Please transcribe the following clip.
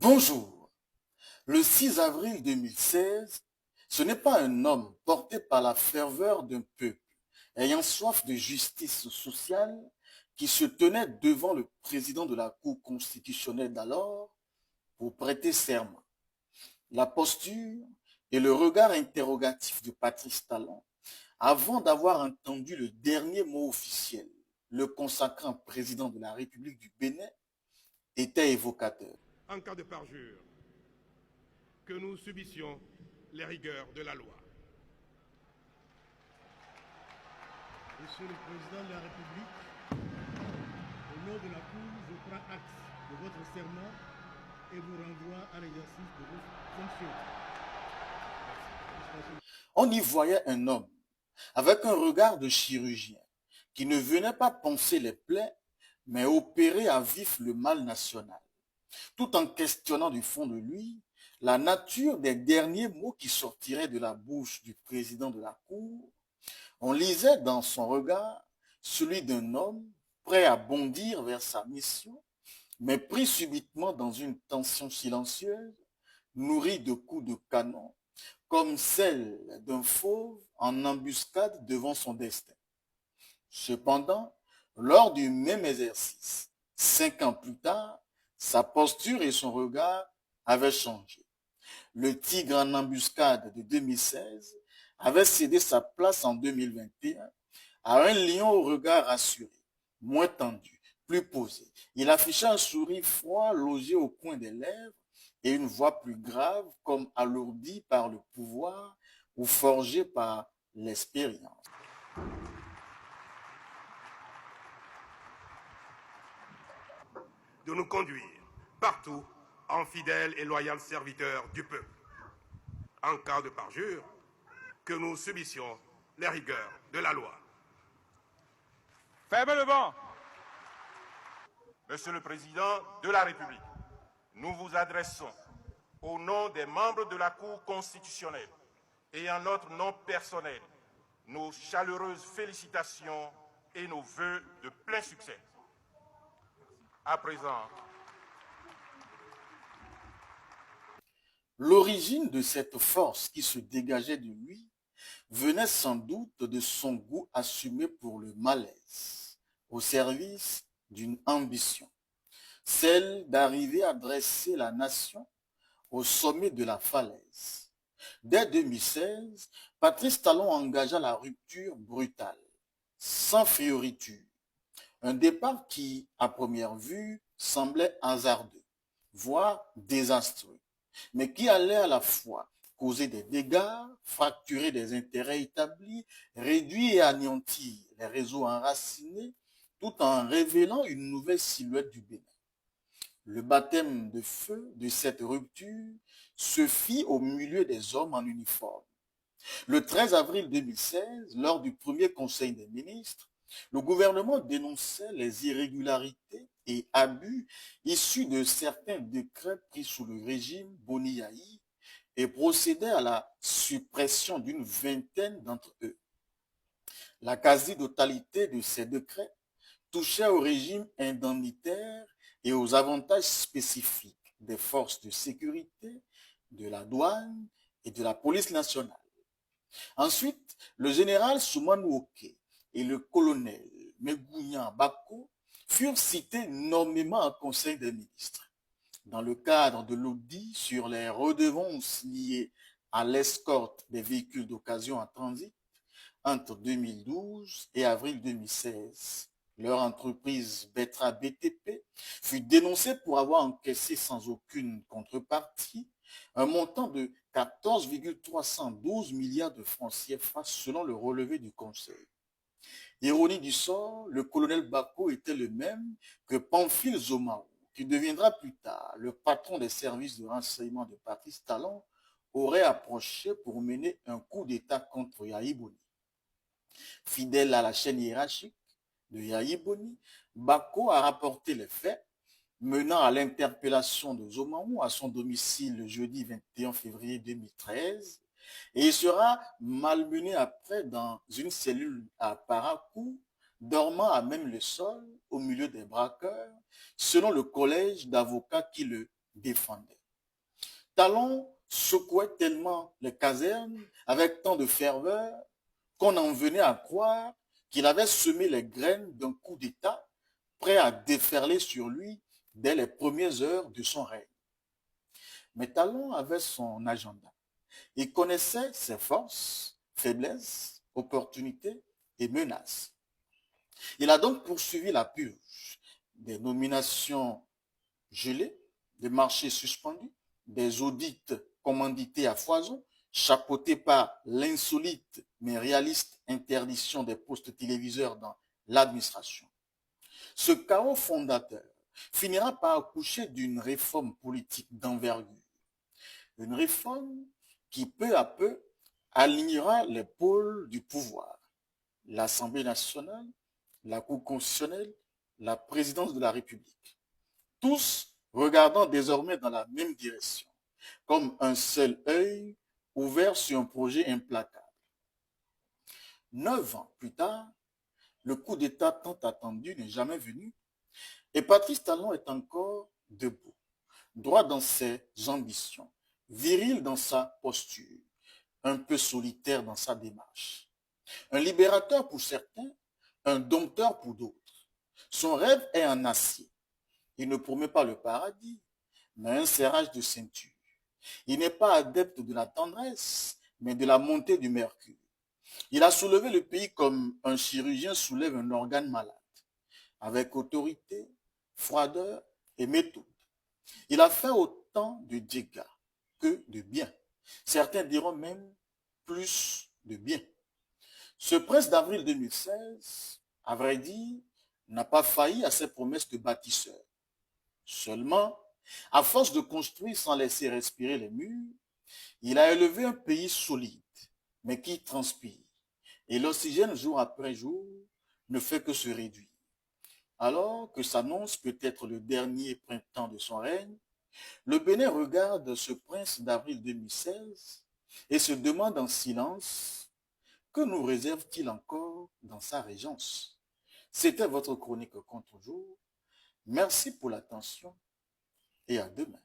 Bonjour. Le 6 avril 2016, ce n'est pas un homme porté par la ferveur d'un peuple, ayant soif de justice sociale, qui se tenait devant le président de la Cour constitutionnelle d'alors pour prêter serment. La posture et le regard interrogatif de Patrice Talon, avant d'avoir entendu le dernier mot officiel, le consacrant président de la République du Bénin, étaient évocateurs. En cas de parjure, que nous subissions les rigueurs de la loi. Monsieur le Président de la République, au nom de la Cour, je prends acte de votre serment et vous renvoie à l'exercice de vos fonctions. On y voyait un homme avec un regard de chirurgien qui ne venait pas panser les plaies, mais opérer à vif le mal national, tout en questionnant du fond de lui la nature des derniers mots qui sortiraient de la bouche du président de la Cour. On lisait dans son regard celui d'un homme prêt à bondir vers sa mission, mais pris subitement dans une tension silencieuse, nourrie de coups de canon, comme celle d'un fauve en embuscade devant son destin. Cependant, lors du même exercice, 5 ans plus tard, sa posture et son regard avaient changé. Le tigre en embuscade de 2016 avait cédé sa place en 2021 à un lion au regard rassuré, moins tendu, plus posé. Il affichait un sourire froid logé au coin des lèvres et une voix plus grave, comme alourdie par le pouvoir ou forgée par l'expérience. De nous conduire partout en fidèles et loyaux serviteurs du peuple. En cas de parjure, que nous subissions les rigueurs de la loi. Fermez le banc. Monsieur le Président de la République, nous vous adressons au nom des membres de la Cour constitutionnelle et en notre nom personnel nos chaleureuses félicitations et nos vœux de plein succès. À présent, l'origine de cette force qui se dégageait de lui venait sans doute de son goût assumé pour le malaise, au service d'une ambition, celle d'arriver à dresser la nation au sommet de la falaise. Dès 2016, Patrice Talon engagea la rupture brutale, sans fioriture, un départ qui, à première vue, semblait hasardeux, voire désastreux, mais qui allait à la fois causer des dégâts, fracturer des intérêts établis, réduire et anéantir les réseaux enracinés, tout en révélant une nouvelle silhouette du Bénin. Le baptême de feu de cette rupture se fit au milieu des hommes en uniforme. Le 13 avril 2016, lors du premier conseil des ministres, le gouvernement dénonçait les irrégularités et abus issus de certains décrets pris sous le régime Boni-Yahi et procédait à la suppression d'une vingtaine d'entre eux. La quasi-totalité de ces décrets touchait au régime indemnitaire et aux avantages spécifiques des forces de sécurité, de la douane et de la police nationale. Ensuite, le général Soumanou Oké et le colonel Megounian Bako furent cités nommément en Conseil des ministres, dans le cadre de l'audit sur les redevances liées à l'escorte des véhicules d'occasion en transit entre 2012 et avril 2016. Leur entreprise Betra BTP fut dénoncée pour avoir encaissé sans aucune contrepartie un montant de 14,312 milliards de francs CFA selon le relevé du Conseil. Ironie du sort, le colonel Bako était le même que Pamphile Zomaou, qui deviendra plus tard le patron des services de renseignement de Patrice Talon, aurait approché pour mener un coup d'État contre Yahi Boni. Fidèle à la chaîne hiérarchique de Yahi Boni, Bako a rapporté les faits, menant à l'interpellation de Zomaou à son domicile le jeudi 21 février 2013, et il sera malmené après dans une cellule à Parakou, dormant à même le sol, au milieu des braqueurs, selon le collège d'avocats qui le défendait. Talon secouait tellement les casernes avec tant de ferveur qu'on en venait à croire qu'il avait semé les graines d'un coup d'État prêt à déferler sur lui dès les premières heures de son règne. Mais Talon avait son agenda. Il connaissait ses forces, faiblesses, opportunités et menaces. Il a donc poursuivi la purge des nominations gelées, des marchés suspendus, des audits commandités à foison, chapeautés par l'insolite mais réaliste interdiction des postes téléviseurs dans l'administration. Ce chaos fondateur finira par accoucher d'une réforme politique d'envergure. Une réforme qui peu à peu alignera les pôles du pouvoir. L'Assemblée nationale, la Cour constitutionnelle, la présidence de la République. Tous regardant désormais dans la même direction, comme un seul œil ouvert sur un projet implacable. 9 ans plus tard, le coup d'État tant attendu n'est jamais venu et Patrice Talon est encore debout, droit dans ses ambitions, viril dans sa posture, un peu solitaire dans sa démarche. Un libérateur pour certains, un dompteur pour d'autres. Son rêve est en acier. Il ne promet pas le paradis, mais un serrage de ceinture. Il n'est pas adepte de la tendresse, mais de la montée du mercure. Il a soulevé le pays comme un chirurgien soulève un organe malade, avec autorité, froideur et méthode. Il a fait autant de dégâts que de bien. Certains diront même plus de bien. Ce prince d'avril 2016, à vrai dire, n'a pas failli à ses promesses de bâtisseur. Seulement, à force de construire sans laisser respirer les murs, il a élevé un pays solide, mais qui transpire. Et l'oxygène, jour après jour, ne fait que se réduire. Alors que s'annonce peut-être le dernier printemps de son règne, le Bénin regarde ce prince d'avril 2016 et se demande en silence que nous réserve-t-il encore dans sa régence. C'était votre chronique contre jour. Merci pour l'attention et à demain.